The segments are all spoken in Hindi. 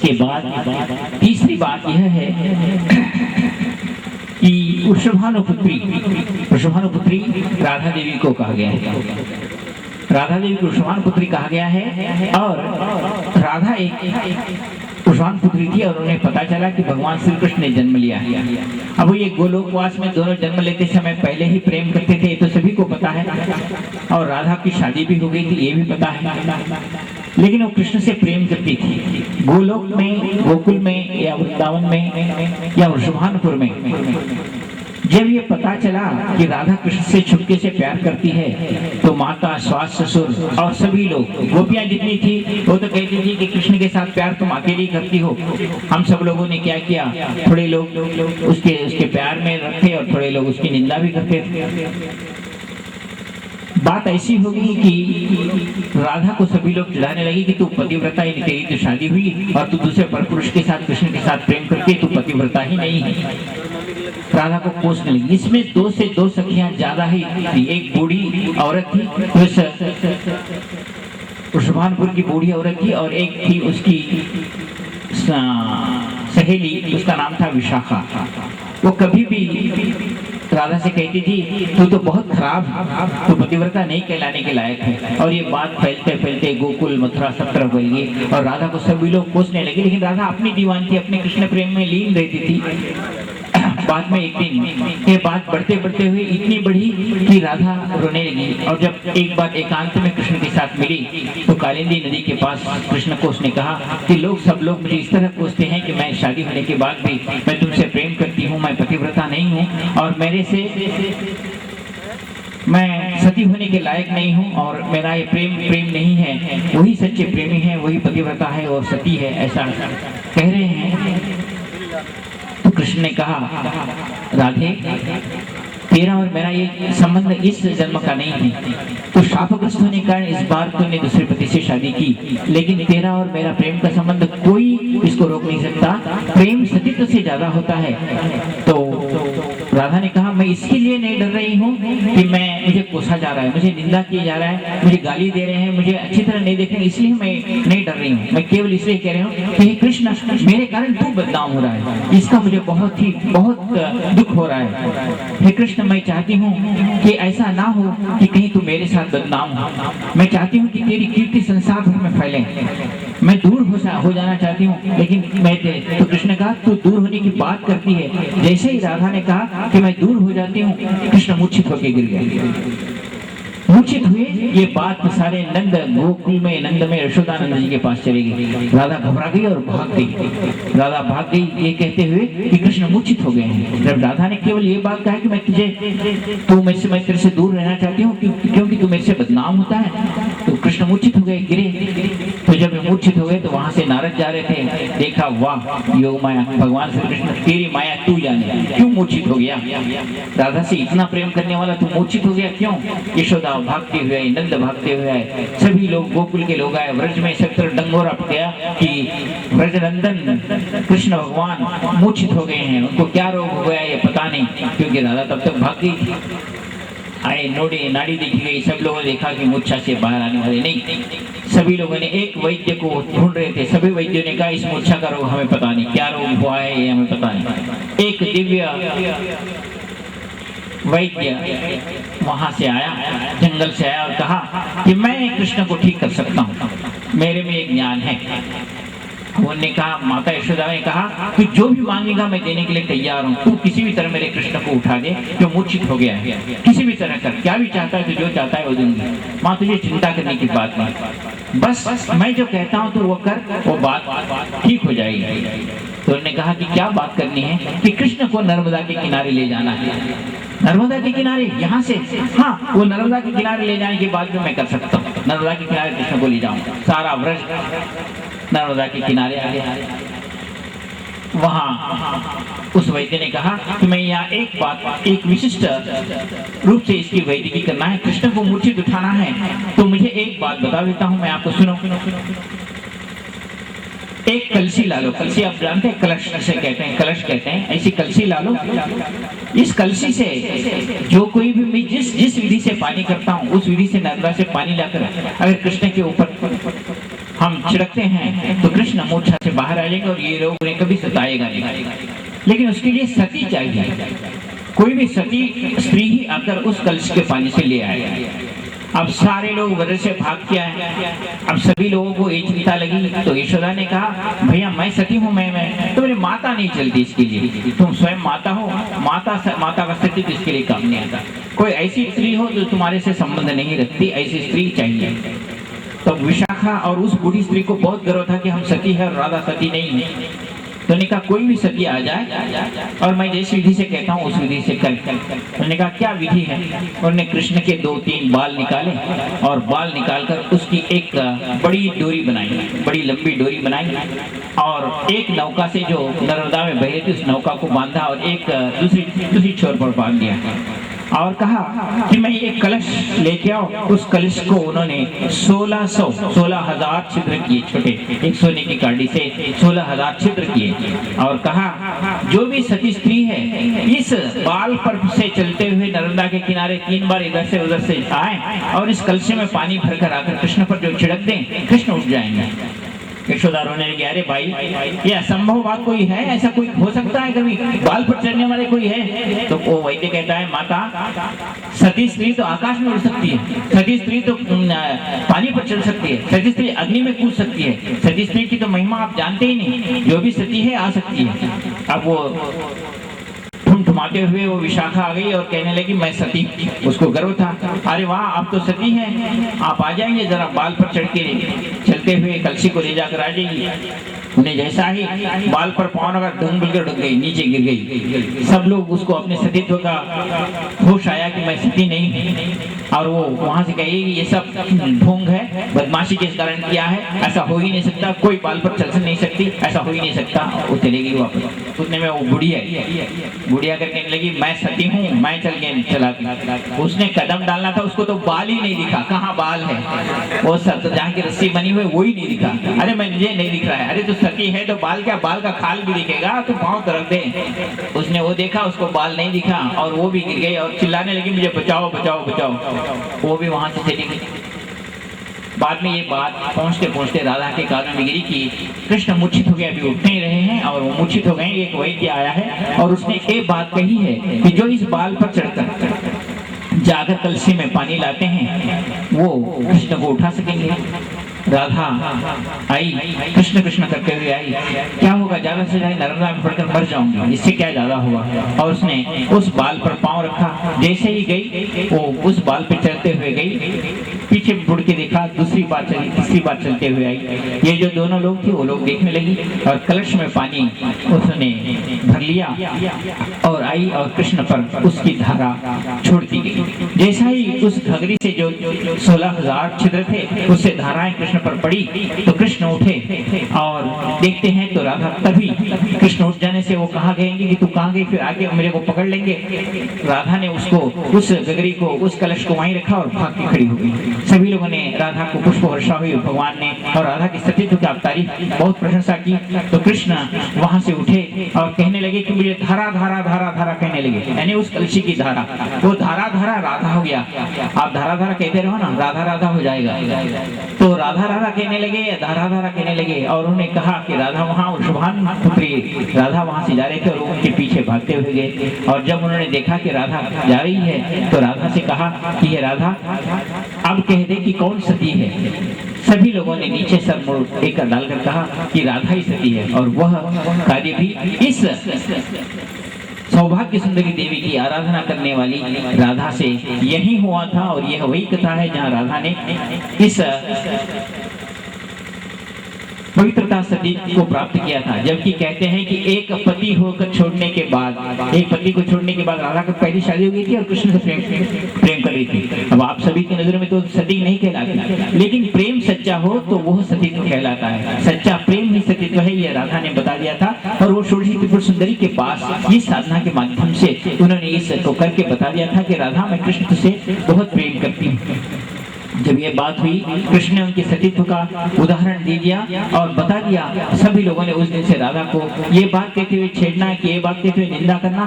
इसके बाद तीसरी बात यह है कि वृषभानुपुत्री राधा देवी को कहा गया है। राधा देवी को वृषभानुपुत्री कहा गया है और राधा एक वृषभानुपुत्री थी और उन्हें पता चला कि भगवान श्री कृष्ण ने जन्म लिया है। अब वो ये गोलोकवास में दोनों जन्म लेते समय पहले ही प्रेम करते थे, तो सभी को पता है, और राधा की शादी भी हो गई थी, ये भी पता है। लेकिन वो कृष्ण से प्रेम करती थी। गोलोक में, गोकुल में या वृंदावन में या वृषभानुपुर में जब ये पता चला कि राधा कृष्ण से छुपके से प्यार करती है, तो माता, सास, ससुर और सभी लोग, गोपियां जितनी थी वो तो कहती थी कि कृष्ण के साथ प्यार तुम अकेली करती हो। हम सब लोगों ने क्या किया, थोड़े लोग उसके प्यार में रखे और थोड़े लोग उसकी निंदा भी करते थे। बात ऐसी हो गई कि राधा को सभी लोग चिढ़ाने लगे कि तू पतिव्रता ही नहीं, तेरी तो शादी हुई और तू दूसरे परपुरुष के साथ, कृष्ण के साथ प्रेम करके तू पतिव्रता ही नहीं है। राधा को कोसने लगी। इसमें 2 से 2 सखियां ज्यादा ही थी। एक बूढ़ी औरत थी, वृषभानुपुर की बूढ़ी औरत थी, और एक थी उसकी सहेली, उसका नाम था विशाखा। वो कभी भी राधा से कहती थी तू तो बहुत खराब है, तू पतिव्रता नहीं कहलाने के लायक है। और ये बात फैलते फैलते गोकुल, मथुरा सब तरफ फैल गई और राधा को सभी लोग कोसने लगे। लेकिन राधा अपनी दीवान थी, अपने कृष्ण प्रेम में लीन रहती थी। बाद में एक दिन ये बात बढ़ते बढ़ते हुए इतनी बढ़ी कि राधा रोने लगी। और जब एक बार एकांत में कृष्ण के साथ मिली तो कालिंदी नदी के पास कृष्ण को उसने कहा कि सब लोग मुझे इस तरह कोसते हैं कि मैं शादी होने के बाद भी मैं तुमसे प्रेम करती हूँ, मैं पतिव्रता नहीं हूँ और मेरे से मैं सती होने के लायक नहीं हूँ, और मेरा ये प्रेम नहीं है। वही सच्चे प्रेमी है, वही पतिव्रता है और सती है, ऐसा कह रहे हैं। तो कृष्ण ने कहा राधे, तेरा और मेरा ये संबंध इस जन्म का नहीं है, तो शापग्रस्त होने के कारण इस बार तूने दूसरे पति से शादी की, लेकिन तेरा और मेरा प्रेम का संबंध कोई इसको रोक नहीं सकता। प्रेम सतीत्व से ज्यादा होता है। तो राधा ने कहा मैं इसके लिए नहीं डर रही हूँ कि मुझे कोसा जा रहा है, मुझे निंदा किया जा रहा है, मुझे गाली दे रहे हैं, मुझे अच्छी तरह नहीं देख रहे, इसलिए मैं नहीं डर रही हूँ। मैं केवल इसलिए कह रही हूँ कि कृष्ण मेरे कारण तू बदनाम हो रहा है, इसका मुझे बहुत दुख हो रहा है। हे कृष्ण, मैं चाहती हूँ कि ऐसा ना हो कि कहीं तू मेरे साथ बदनाम हो। मैं चाहती हूँ कि तेरी कीर्ति संसार भर में फैले। मैं दूर हो जाना चाहती हूँ, लेकिन तो कृष्ण कहा तू दूर होने की बात करती है। जैसे ही राधा ने कहा कि मैं दूर हो जाती हूँ, कृष्ण मूर्छित होकर गिर गया। मूर्छित हुए। ये बात सारे नंद गोकुल में, नंद में यशोदानंद जी के पास चली गई। राधा घबरा गई और भाग गई। राधा भाग गई ये कहते हुए कि कृष्ण मूर्छित हो गए हैं। जब राधा ने केवल ये बात कहा कि मैं तेरे से दूर रहना चाहती हूँ क्योंकि तू मेरे से बदनाम होता है, तो कृष्ण मूर्छित हो गए, गिरे। तो जब मूर्छित हो गए तो वहां से नारद जा रहे थे, देखा वाह योग माया, भगवान श्री कृष्ण तेरी माया तू जाने, क्यों मूर्छित हो गया? राधा से इतना प्रेम करने वाला तू मूर्छित हो गया क्यों? यशोदा भागते हुए, नंद भागते हुए आए, सभी लोग गोकुल के लोग आए। व्रज में सब तरफ डंगोरा पड़ गया कि व्रजनंदन कृष्ण भगवान मूर्छित हो गए हैं, उनको क्या रोग हो गया ये पता नहीं, क्योंकि राधा तब तक भाग गई थी। आए नाड़ी देखी गई, सब लोगों ने देखा कि मूर्छा से बाहर आने वाले नहीं। सभी लोगों ने एक वैद्य को ढूंढ रहे थे, सभी वैद्यों ने कहा इस मूर्छा का रोग हमें पता नहीं, क्या रोग हुआ है ये हमें पता नहीं। एक दिव्य वैद्य वहां से आया, जंगल से आया और कहा कि मैं कृष्ण को ठीक कर सकता हूँ, मेरे में एक ज्ञान है। उन्होंने कहा, माता यशोदा ने कहा कि जो भी मांगेगा मैं देने के लिए तैयार हूँ, तू किसी भी तरह मेरे कृष्ण को उठा दे जो मूर्छित हो गया है, किसी भी तरह कर, क्या भी चाहता है तो जो चाहता है वो दूंगी। माँ तुझे चिंता करने की बात नहीं, बस मैं जो कहता हूँ तो वो कर, वो बात ठीक हो जाएगी। तो उन्होंने कहा कि क्या बात करनी है? कि कृष्ण को नर्मदा के किनारे ले जाना है। नर्मदा के किनारे यहाँ से? हाँ, वो नर्मदा के किनारे ले जाने के बाद में मैं कर सकता हूँ। नर्मदा के किनारे कृष्ण को ले जाऊँ, सारा व्रज नर्मदा के किनारे आ गया। वहाँ उस वैद्य ने कहा कि मैं यहाँ एक विशिष्ट रूप से इसकी वैदिकी करना है, कृष्ण को मूर्छित उठाना है, तो मुझे एक बात बता देता हूँ, मैं आपको सुनो। एक कलसी ला लो, कलसी आप जानते हैं कलश से कहते हैं, कलश कहते हैं, ऐसी कलसी ला लो। इस कलसी से जो कोई भी मैं जिस विधि से पानी करता हूँ उस विधि से नर्मदा से पानी लाकर अगर कृष्ण के ऊपर हम छिड़कते हैं तो कृष्ण मूर्छा से बाहर आ जाएंगे और ये रोग उन्हें कभी सताएगा नहीं। लेकिन उसके लिए सती चाहिए, कोई भी सती स्त्री ही आकर उस कलश के पानी से ले आए। अब सारे लोग वजह से भाग के आए। अब सभी लोगों को ये चिंता लगी तो यशोदा ने कहा भैया मैं सती हूँ, मैं तो मेरी माता नहीं चलती इसके लिए, तुम स्वयं माता हो, माता का सती तो इसके लिए काम नहीं आता। कोई ऐसी स्त्री हो जो तुम्हारे से संबंध नहीं रखती, ऐसी स्त्री चाहिए। तो विशाखा और उस बूढ़ी स्त्री को बहुत गर्व था कि हम सती है और राधा सती नहीं है। तो ने कहा कोई भी सती आ जाए और मैं जिस विधि से कहता हूँ उस विधि से कर। उन्होंने कहा क्या विधि है? उन्होंने कृष्ण के 2-3 बाल निकाले और बाल निकालकर उसकी एक बड़ी डोरी बनाई, बड़ी लंबी डोरी बनाई और एक नौका से जो नर्मदा में बह रही थी उस नौका को बांधा और एक दूसरी छोर पर बांध दिया और कहा कि मैं एक कलश लेके आओ। उस कलश को उन्होंने 16,000 छिद्र किए, छोटे एक सोने की काठी से 16,000 छिद्र किए और कहा जो भी सती स्त्री है इस बाल पर से चलते हुए नर्मदा के किनारे 3 बार इधर से उधर से आए और इस कलश में पानी भरकर आकर कृष्ण पर जो छिड़क दें कृष्ण उठ जाएंगे। यशोदा रोने लगी, अरे भाई ये असंभव बात कोई है? ऐसा कोई हो सकता है कभी? बाल पर चढ़ने वाले कोई है? तो वो वैद्य कहता है माता सती स्त्री तो आकाश में उड़ सकती है, सती स्त्री तो पानी पर चढ़ सकती है, सती स्त्री अग्नि में कूद सकती है, सती स्त्री की तो महिमा आप जानते ही नहीं, जो भी सती है आ सकती है। अब वो ठुमठुमाते हुए वो विशाखा आ गई और कहने लगी मैं सती, उसको गर्व था। अरे वाह आप तो सती हैं, आप आ जाएंगे जरा बाल पर चढ़ के चलते हुए कलशी को ले जाकर आ जाइए। उन्हें जैसा ही बाल पर पाँव रखा ढूंढ मिलकर ढुक गई, नीचे गिर गई। सब लोग उसको अपने सतीत्व का होश आया कि मैं सती नहीं, और वो वहां से कही ये सब ढोंग है, बदमाशी किस कारण किया है, ऐसा हो ही नहीं सकता, कोई बाल पर चल नहीं सकती, ऐसा हो ही नहीं सकता। वो चली गई वापस। उतने में वो बुढ़िया करने लगी मैं सती हूँ, मैं चला गई। उसने कदम डालना था, उसको तो बाल ही नहीं दिखा, कहाँ बाल है? वो सब तो जहाँ की रस्सी बनी हुई वो ही नहीं दिखा। अरे मुझे नहीं दिख रहा है। अरे तो सती है तो बाल क्या, बाल का खाल भी दिखेगा, तो पाँव तरफ दे। उसने वो देखा, उसको बाल नहीं दिखा और वो भी गिर गई और चिल्लाने लगी मुझे बचाओ बचाओ बचाओ। वो भी वहां से चली गई। बाद में ये बात पहुंचते पहुंचते राधा के कान में गिरी कि कृष्ण मूर्छित हो गए, अभी उठ नहीं रहे हैं और वो मूर्छित हो गए। एक वैद्य आया है और उसने एक बात कही है कि जो इस बाल पर चढ़कर जाकर कलशी में पानी लाते हैं वो कृष्ण को उठा सकेंगे। राधा आई, कृष्ण कृष्ण करते हुए आई, क्या होगा, ज्यादा से ज्यादा नर्मदा में पड़कर मर जाऊंगी, इससे क्या ज्यादा हुआ। और उसने उस बाल पर पांव रखा, जैसे ही गई वो उस बाल पे चलते हुए गई, पीछे मुड़ के देखा, दूसरी बार चली, तीसरी बार चलते हुए आई। ये जो दोनों लोग थे वो लोग देखने लगी और कलश में पानी उसने भर लिया और आई और कृष्ण पर उसकी धारा छोड़ दी गई। जैसा ही उस घगरी से जो 16,000 छिद्र थे उससे धाराएं कृष्ण पर पड़ी तो कृष्ण उठे और देखते हैं तो राधा तभी कृष्ण उठ जाने से वो कहाँ गएंगे कि तू कहाँ गई, फिर आके मेरे को पकड़ लेंगे। राधा ने उसको उस गगरी को उस कलश को वहीं रखा और भाग के खड़ी हो गई। सभी लोगों ने राधा को पुष्प वर्षा हुई, भगवान ने और राधा की सतीत्व की तारीफ बहुत प्रशंसा की। तो कृष्ण वहां से उठे और कहने लगे कि मुझे धारा धारा धारा धारा कहने लगे, यानी उस कलशी की धारा, वो धारा धारा राधा हो गया। आप धारा धारा कहते रहो ना, राधा राधा हो जाएगा। तो राधा राधा कहने लगे, धारा धारा कहने लगे और उन्होंने कहा कि राधा वहाँ शुभान पुत्री राधा वहां से जा रहे थे और उनके पीछे भागते हुए गए। और जब उन्होंने देखा कि राधा जा रही है तो राधा से कहा कि ये राधा अब कह दे कि कौन सती है। सभी लोगों ने नीचे सर मुड़ एक डालकर कहा कि राधा ही सती है। और वह कार्य भी इस सौभाग्य सुंदरी देवी की आराधना करने वाली राधा से यही हुआ था। और यह वही कथा है जहाँ राधा ने इस पवित्रता सती को प्राप्त किया था। जबकि कहते हैं कि एक पति होकर छोड़ने के बाद, एक पति को छोड़ने के बाद राधा की पहली शादी हो गई थी और कृष्ण से प्रेम कर रही थी। अब आप सभी की नजरों में तो सती नहीं कहलाती, लेकिन प्रेम सच्चा हो तो वह सतीत्व कहलाता है। सच्चा प्रेम ही सतीत्व है, यह राधा ने बता दिया था। और वो षोडशी त्रिपुर सुंदरी के पास इस साधना के माध्यम से उन्होंने इस को करके बता दिया था कि राधा मैं कृष्ण से बहुत प्रेम करती हूँ। जब ये बात हुई, कृष्ण ने उनके सतीत्व का उदाहरण दे दिया और बता दिया। सभी लोगों ने उस दिन से राधा को ये बात कहते हुए छेड़ना, कि ये बात कहते हुए निंदा करना,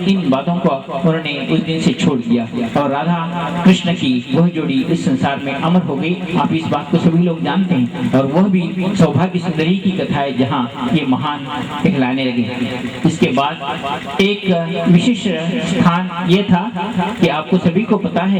इन बातों को उन्होंने उस दिन से छोड़ दिया और राधा कृष्ण की वह जोड़ी इस संसार में अमर हो गई। आप इस बात को सभी लोग जानते हैं और वह भी सौभाग्य सुंदरी की कथा है जहाँ ये महान कहलाने लगे। इसके बाद एक विशेष स्थान ये था कि आपको सभी को पता है